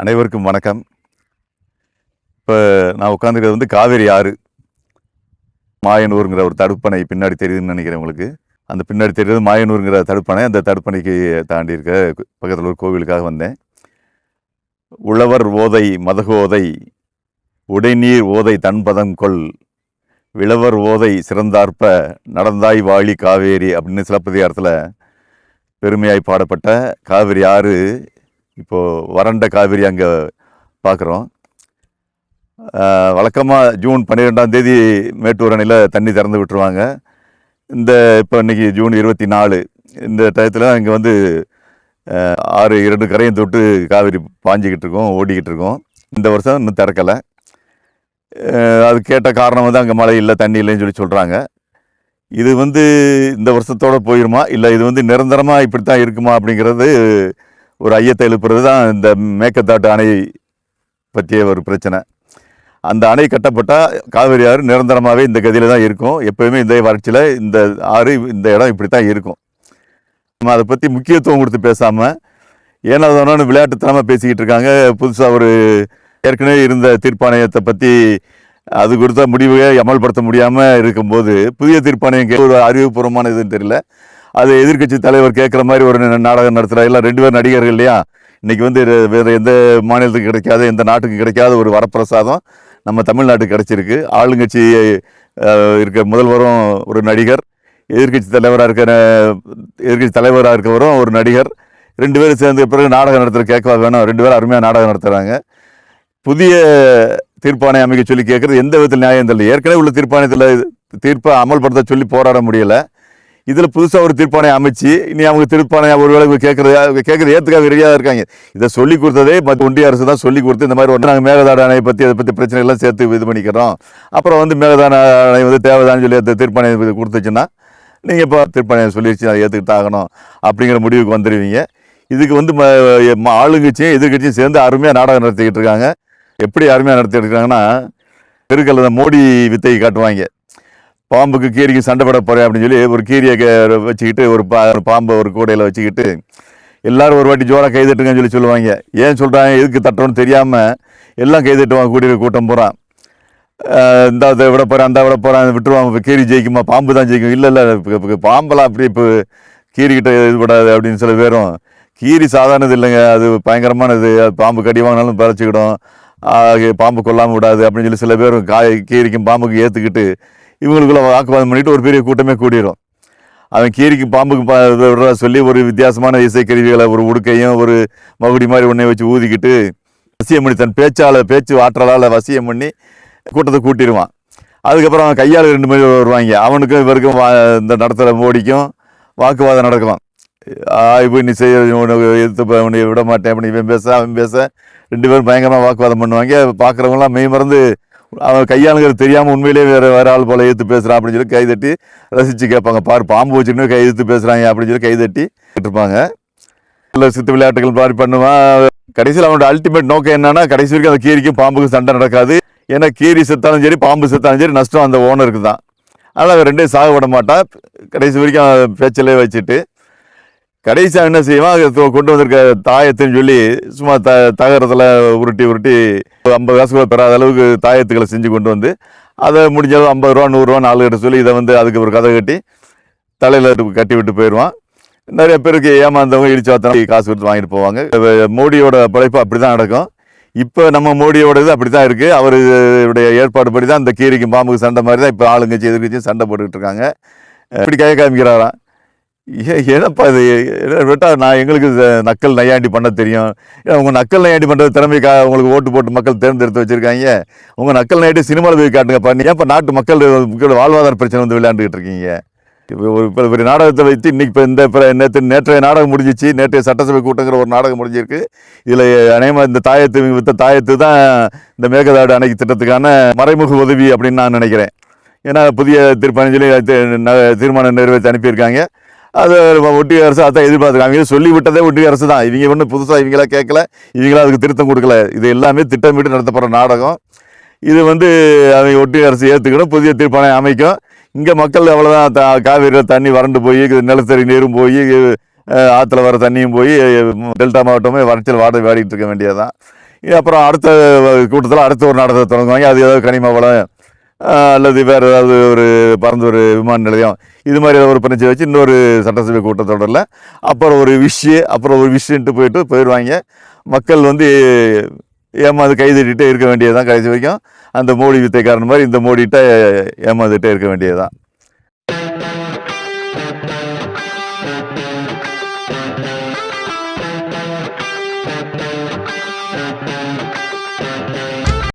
அனைவருக்கும் வணக்கம். இப்போ நான் உட்காந்துக்கிறது வந்து காவேரி ஆறு மாயனூருங்கிற ஒரு தடுப்பணை பின்னாடி தெரியுதுன்னு நினைக்கிறேன் உங்களுக்கு. அந்த பின்னாடி தெரியுது மாயனூருங்கிற தடுப்பணை. அந்த தடுப்பணைக்கு தாண்டி இருக்க பக்கத்தில் ஒரு கோவிலுக்காக வந்தேன். உழவர் ஓதை மதகு ஓதை உடைநீர் ஓதை தன்பதங்கொள் விளவர் ஓதை சிறந்தார்ப்ப நடந்தாய் வாழி காவேரி அப்படின்னு சிலப்பதிகாரத்தில் பெருமையாய் பாடப்பட்ட காவிரி ஆறு இப்போது வறண்ட காவிரி அங்கே பார்க்குறோம். வழக்கமாக ஜூன் 12ஆம் தேதி மேட்டூர் அணையில் தண்ணி திறந்து விட்டுருவாங்க. இப்போ இன்றைக்கி ஜூன் 24 இந்த டயத்தில் இங்கே வந்து ஆறு 2 கரையும் தொட்டு காவிரி பாஞ்சிக்கிட்டு இருக்கோம், ஓடிக்கிட்டு இருக்கோம். இந்த வருஷம் இன்னும் திறக்கலை. அது கேட்ட காரணம் வந்து அங்கே மழை இல்லை, தண்ணி இல்லைன்னு சொல்கிறாங்க. இது வந்து இந்த வருஷத்தோடு போயிடுமா, இல்லை இது வந்து நிரந்தரமாக இப்படி தான் இருக்குமா அப்படிங்கிறது ஒரு ஐயத்தை எழுப்புறது தான் இந்த மேக்கத்தாட்டு அணை பற்றிய ஒரு பிரச்சனை. அந்த அணை கட்டப்பட்டால் காவிரி ஆறு நிரந்தரமாகவே இந்த கதியில் தான் இருக்கும். எப்போயுமே இந்த வறட்சியில் இந்த ஆறு இந்த இடம் இப்படி தான் இருக்கும். நம்ம அதை பற்றி முக்கியத்துவம் கொடுத்து பேசாமல் ஏனாதானு விளையாட்டுத்தனமாக பேசிக்கிட்டு இருக்காங்க. புதுசாக ஒரு ஏற்கனவே இருந்த தீர்ப்பாணையத்தை பற்றி அது கொடுத்த முடிவை அமல்படுத்த முடியாமல் இருக்கும்போது புதிய தீர்ப்பாணையம் ஒரு அறிவுபூர்வமான இதுன்னு தெரியல. அது எதிர்கட்சி தலைவர் கேட்குற மாதிரி ஒரு நாடகம் நடத்துகிற எல்லாம் 2 பேர் நடிகர்கள் இல்லையா. இன்றைக்கி வந்து வேறு எந்த மாநிலத்துக்கு கிடைக்காத, எந்த நாட்டுக்கு கிடைக்காத ஒரு வரப்பிரசாதம் நம்ம தமிழ்நாட்டுக்கு கிடச்சிருக்கு. ஆளுங்கட்சி இருக்க முதல்வரும் ஒரு நடிகர், எதிர்கட்சி தலைவராக இருக்கவரும் ஒரு நடிகர். 2 பேரும் சேர்ந்த பிறகு நாடகம் நடத்துகிற கேட்கவா வேணும். 2 பேரும் அருமையாக நாடகம் நடத்துகிறாங்க. புதிய தீர்ப்பாணையம் அமைக்க சொல்லி கேட்குறது எந்த விதத்தில் நியாயம் தெரியல. ஏற்கனவே உள்ள தீர்ப்பாணையத்தில் தீர்ப்பை அமல்படுத்த சொல்லி போராட முடியலை. இதில் புதுசாக ஒரு தீர்ப்பாணையம் அமைச்சு இனி அவங்க தீர்ப்பாணையம் ஒரு வேளை கேட்குறது ஏற்றுக்காக ரெடியாக இருக்காங்க. இதை சொல்லி கொடுத்ததே ஒன்றிய அரசு தான் சொல்லி கொடுத்து இந்த மாதிரி நாங்கள் மேகதாடு அணையை பற்றி அதை பற்றி பிரச்சனைகள்லாம் சேர்த்து இது பண்ணிக்கிறோம். அப்புறம் வந்து மேகதாடு அணை வந்து தேவைதான்னு சொல்லி அந்த தீர்ப்பாணையம் கொடுத்துச்சுன்னா நீங்கள் இப்போ தீர்ப்பாணையம் சொல்லிடுச்சு அதை ஏற்றுக்கிட்டு ஆகணும் அப்படிங்கிற முடிவுக்கு வந்துடுவீங்க. இதுக்கு வந்து ஆளுங்கட்சியும் எதிர்கட்சியும் சேர்ந்து அருமையாக நாடகம் நடத்திக்கிட்டு இருக்காங்க. எப்படி அருமையாக நடத்திட்டு இருக்காங்கன்னா, பெருக்கல்ல மோடி வித்தை காட்டுவாங்க. பாம்புக்கு கீரிக்கு சண்டை போட போகிறேன் அப்படின்னு சொல்லி ஒரு கீரியை வச்சுக்கிட்டு ஒரு பாம்பை ஒரு கூடையில் வச்சுக்கிட்டு எல்லோரும் ஒரு வாட்டி ஜோராக கைதட்டுங்கன்னு சொல்லுவாங்க. ஏன் சொல்கிறாங்க, எதுக்கு தட்டோன்னு தெரியாமல் எல்லாம் கைதட்டுவாங்க. கூட்டம் போகிறான், இந்த விட போகிறேன், அந்த விட போகிறான், விட்டுருவாங்க. இப்போ கீரி ஜெயிக்குமா, பாம்பு தான் ஜெயிக்கும். இல்லை இப்போ பாம்பெல்லாம் அப்படி இப்போ கீரிக்கிட்ட இது படாது அப்படின்னு சில பேரும். கீரி சாதாரணது இல்லைங்க, அது பயங்கரமானது. அது பாம்பு கடி வாங்கினாலும் பறச்சிக்கிடும், பாம்பு கொல்லாமல் விடாது அப்படின்னு சொல்லி சில பேரும் கீரிக்கும் பாம்புக்கு ஏற்றுக்கிட்டு இவங்களுக்குள்ள வாக்குவாதம் பண்ணிட்டு ஒரு பெரிய கூட்டமே கூடிடும். அவன் கீரிக்கு பாம்புக்கு சொல்லி ஒரு வித்தியாசமான இசைக்கருவிகளை, ஒரு உடுக்கையும் ஒரு மகுடி மாதிரி ஒன்றை வச்சு ஊதிக்கிட்டு வசியம் பண்ணி தன் பேச்சு ஆற்றலால் வசியம் பண்ணி கூட்டத்தை கூட்டிடுவான். அதுக்கப்புறம் அவன் கையால் 2 பேர் வருவாங்க. அவனுக்கும் இவருக்கும் இந்த நடத்துகிற மோடிக்கும் வாக்குவாதம் நடக்கலாம். இப்போ நீ செய்ய எதிர்த்து உன்னை விட மாட்டேன் அப்படின்னு இவன் பேச அவன் பேச 2 பேரும் பயங்கரமாக வாக்குவாதம் பண்ணுவாங்க. பார்க்குறவங்களாம் மெய் மறந்து அவன் கையாளுங்கிறது தெரியாமல் உண்மையிலே வேறு ஆள் போல் எதிர்த்து பேசுகிறான் அப்படின்னு சொல்லி கைதட்டி ரசித்து கேட்பாங்க. பாம்பு வச்சுன்னு கை எதிர்த்து பேசுகிறாங்க அப்படின்னு சொல்லி கைதட்டி கேட்டிருப்பாங்க. இல்லை சித்து விளையாட்டுகள் மாதிரி பண்ணுவான். கடைசியில் அவனோட அல்டிமேட் நோக்கம் என்னன்னா, கடைசி வரைக்கும் அந்த கீரிக்கும் பாம்புக்கும் சண்டை நடக்காது. ஏன்னா கீரி செத்தாலும் சரி பாம்பு செத்தாலும் சரி நஷ்டம் அந்த ஓனருக்கு தான். அதனால் அவன் 2 சாக விட மாட்டான். கடைசி வரைக்கும் பேச்சிலே வச்சுட்டு கடைசியாக என்ன செய்வான், கொண்டு வந்திருக்க தாயத்துன்னு சொல்லி சும்மா தகரத்தில் உருட்டி 50 காசுக்குள்ள பெறாத அளவுக்கு தாயத்துக்களை செஞ்சு கொண்டு வந்து அதை முடிஞ்சது 50 ரூபா 100 ரூபா 4 கிட்ட சொல்லி இதை வந்து அதுக்கு ஒரு கதை கட்டி தலையில் கட்டி விட்டு போயிடுவான். நிறைய பேருக்கு ஏமாந்தவங்க இடிச்சு வாத்தன காசு கொடுத்து வாங்கிட்டு போவாங்க. மோடியோட படைப்பு அப்படி தான் நடக்கும். இப்போ நம்ம மோடியோட இது அப்படி தான் இருக்குது. அவருடைய ஏற்பாடு படி தான் இந்த கீரிக்கும் பாம்புக்கு சண்டை மாதிரி தான் இப்போ ஆளுங்கட்சி எதிர்கட்சியும் சண்டை போட்டுக்கிட்டு இருக்காங்க. இப்படி கை காமிக்கிறாராம். ஏன்னப்பா இது விட்டால் நான் எங்களுக்கு நக்கல் நையாண்டி பண்ண தெரியும். உங்கள் நக்கல் நையாண்டி பண்ணுறது திறமைக்கா உங்களுக்கு ஓட்டு போட்டு மக்கள் தேர்ந்தெடுத்து வச்சுருக்காங்க. உங்கள் நக்கல் நையாண்டி சினிமாவில் போய் காட்டுங்கப்பா. நீ ஏன்ப்பா நாட்டு மக்கள் வாழ்வாதார பிரச்சனை வந்து விளையாண்டுக்கிட்டு இருக்கீங்க. இப்போ ஒரு நாடகத்தை வைத்து இன்றைக்கி நேற்றைய நாடகம் முடிஞ்சிச்சு. நேற்றைய சட்டசபை கூட்டங்கிற ஒரு நாடகம் முடிஞ்சிருக்கு. இதில் அநேகமாக இந்த தாயத்து தான் இந்த மேகதாடு அணைக்கு திட்டத்துக்கான மறைமுக உதவி அப்படின்னு நான் நினைக்கிறேன். ஏன்னா புதிய தீர்மானம் நிறைவேற்றி அனுப்பியிருக்காங்க. அது ஒன்றிய அரசு அதான் எதிர்பார்த்துருக்காங்க. அவங்க சொல்லிவிட்டதே ஒன்றிய அரசு தான். இவங்க ஒன்றும் புதுசாக இவங்களா கேட்கல, இவங்களா அதுக்கு திருத்தம் கொடுக்கல. இது எல்லாமே திட்டமிட்டு நடத்தப்படுற நாடகம். இது வந்து அவங்க ஒன்றிய அரசு ஏற்றுக்கணும், புதிய தீர்ப்பாணையம் அமைக்கும். இங்கே மக்கள் அவ்வளோதான். காவிரியில் தண்ணி வறண்டு போய் நிலத்தடி நீரும் போய் ஆற்றுல வர தண்ணியும் போய் டெல்டா மாவட்டமே வறட்சியில் வாடிட்டு இருக்க வேண்டியதுதான். அப்புறம் அடுத்த கூட்டத்தில் அடுத்த ஒரு நாடகத்தை தொடங்குவாங்க. அது ஏதாவது கனிம வளம் அல்லது வேறு ஏதாவது ஒரு பரந்தூர் விமான நிலையம் இது மாதிரி ஏதாவது ஒரு பிரச்சனை வச்சு இன்னொரு சட்டசபை கூட்டத்தொடரில் அப்புறம் ஒரு விஷயன்ட்டு போயிடுவாங்க. மக்கள் வந்து ஏமாந்து கைதட்டிகிட்டே இருக்க வேண்டியதுதான். கடைசி வரைக்கும் அந்த மோடி வித்தைக்காரன் மாதிரி இந்த மோடிகிட்ட ஏமாந்துகிட்டே இருக்க வேண்டியதுதான்.